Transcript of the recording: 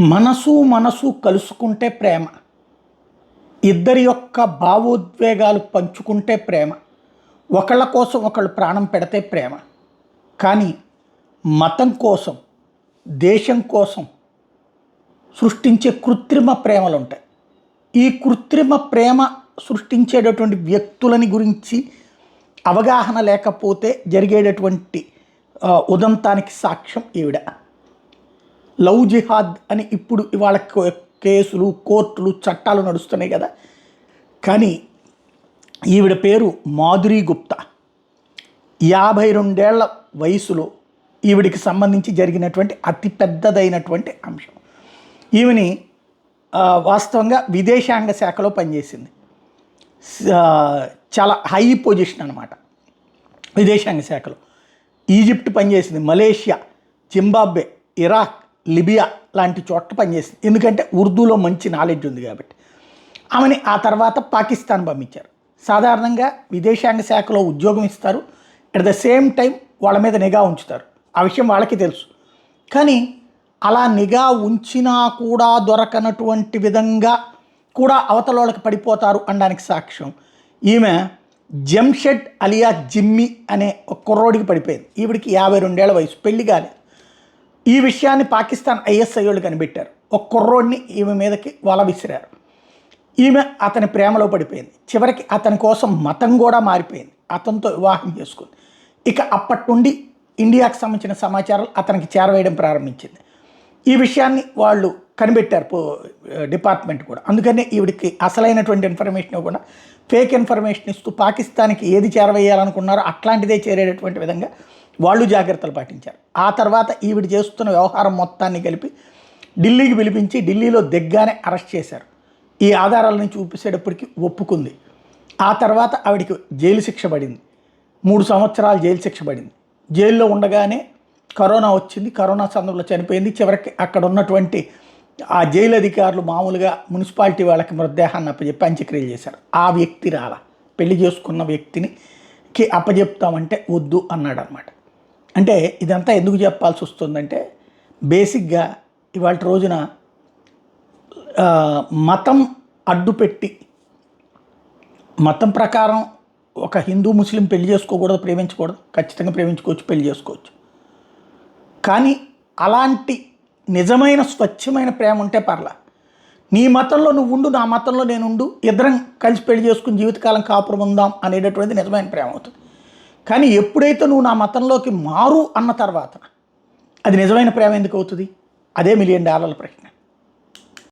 మనసు మనసు కలుసుకుంటే ప్రేమ. ఇద్దరి యొక్క భావోద్వేగాలు పంచుకుంటే ప్రేమ. ఒకళ్ళ కోసం ఒకళ్ళు ప్రాణం పెడితే ప్రేమ. కానీ మతం కోసం, దేశం కోసం సృష్టించే కృత్రిమ ప్రేమలు ఉంటాయి. ఈ కృత్రిమ ప్రేమ సృష్టించేటటువంటి వ్యక్తులని గురించి అవగాహన లేకపోతే జరిగేటటువంటి ఉదంతానికి సాక్ష్యం ఈవిడ. లవ్ జిహాద్ అని ఇప్పుడు ఇవాళ కేసులు, కోర్టులు, చట్టాలు నడుస్తున్నాయి కదా. కానీ ఈవిడ పేరు మాధురి గుప్తా. 52 ఏళ్ల వయసులో ఈవిడికి సంబంధించి జరిగినటువంటి అతి పెద్దదైనటువంటి అంశం. ఈమెని వాస్తవంగా విదేశాంగ శాఖలో పనిచేసింది. చాలా హై పొజిషన్ అనమాట విదేశాంగ శాఖలో. ఈజిప్ట్ పనిచేసింది, మలేషియా, జింబాబ్వే, ఇరాక్, లిబియా లాంటి చోట్ల పనిచేసింది. ఎందుకంటే ఉర్దూలో మంచి నాలెడ్జ్ ఉంది కాబట్టి. ఆమెని ఆ తర్వాత పాకిస్తాన్ పంపించారు. సాధారణంగా విదేశాంగ శాఖలో ఉద్యోగం ఇస్తారు, అట్ ద సేమ్ టైం వాళ్ళ మీద నిఘా ఉంచుతారు. ఆ విషయం వాళ్ళకి తెలుసు. కానీ అలా నిఘా ఉంచినా కూడా దొరకనటువంటి విధంగా కూడా అవతలోళ్ళకి పడిపోతారు అనడానికి సాక్ష్యం ఈమె జంషెడ్ అలియా జిమ్మి అనే ఒక కుర్రోడికి పడిపోయింది. ఈవిడికి 52 ఏళ్ల వయసు, పెళ్లి కాలేదు. ఈ విషయాన్ని పాకిస్తాన్ ఐఎస్ఐ వాళ్ళు కనిపెట్టారు. ఒక కుర్రోడిని ఈమె మీదకి వల విసిరారు. ఈమె అతని ప్రేమలో పడిపోయింది. చివరికి అతని కోసం మతం కూడా మారిపోయింది. అతనితో వివాహం చేసుకుంది. ఇక అప్పటి నుండి ఇండియాకు సంబంధించిన సమాచారాలు అతనికి చేరవేయడం ప్రారంభించింది. ఈ విషయాన్ని వాళ్ళు కనిపెట్టారు డిపార్ట్మెంట్ కూడా. అందుకనే ఈవిడికి అసలైనటువంటి ఇన్ఫర్మేషన్ ఇవ్వకుండా ఫేక్ ఇన్ఫర్మేషన్ ఇస్తూ పాకిస్తాన్కి ఏది చేరవేయాలనుకున్నారో అట్లాంటిదే చేరేటటువంటి విధంగా వాళ్ళు జాగ్రత్తలు పాటించారు. ఆ తర్వాత ఈవిడ చేస్తున్న వ్యవహారం మొత్తాన్ని కలిపి ఢిల్లీకి పిలిపించి ఢిల్లీలో దిగ్గానే అరెస్ట్ చేశారు. ఈ ఆధారాలను చూపించేటప్పటికి ఒప్పుకుంది. ఆ తర్వాత ఆవిడికి జైలు శిక్ష పడింది. 3 సంవత్సరాలు జైలు శిక్ష పడింది. జైల్లో ఉండగానే కరోనా వచ్చింది. కరోనా సందర్భంలో చనిపోయింది. చివరికి అక్కడ ఉన్నటువంటి ఆ జైలు అధికారులు మామూలుగా మున్సిపాలిటీ వాళ్ళకి మృతదేహాన్ని అప్పచెప్పి అంత్యక్రియలు చేశారు. ఆ వ్యక్తి రాలా. పెళ్లి చేసుకున్న వ్యక్తికి అప్పచెప్తామంటే వద్దు అన్నాడు అనమాట. అంటే ఇదంతా ఎందుకు చెప్పాల్సి వస్తుందంటే, బేసిక్గా ఇవాళ రోజున మతం అడ్డుపెట్టి, మతం ప్రకారం ఒక హిందూ ముస్లిం పెళ్లి చేసుకోకూడదు, ప్రేమించకూడదు. ఖచ్చితంగా ప్రేమించుకోవచ్చు, పెళ్లి చేసుకోవచ్చు. కానీ అలాంటి నిజమైన స్వచ్ఛమైన ప్రేమ ఉంటే పర్లా. నీ మతంలో నువ్వు ఉండు, నా మతంలో నేను ఉండు, ఇద్దరం కలిసి పెళ్లి చేసుకుని జీవితకాలం కాపురం ఉందాం అనేటటువంటిది నిజమైన ప్రేమ అవుతుంది. కానీ ఎప్పుడైతే నువ్వు నా మతంలోకి మారు అన్న తర్వాత అది నిజమైన ప్రేమ ఎందుకు అవుతుంది? అదే $1 మిలియన్ ప్రశ్న.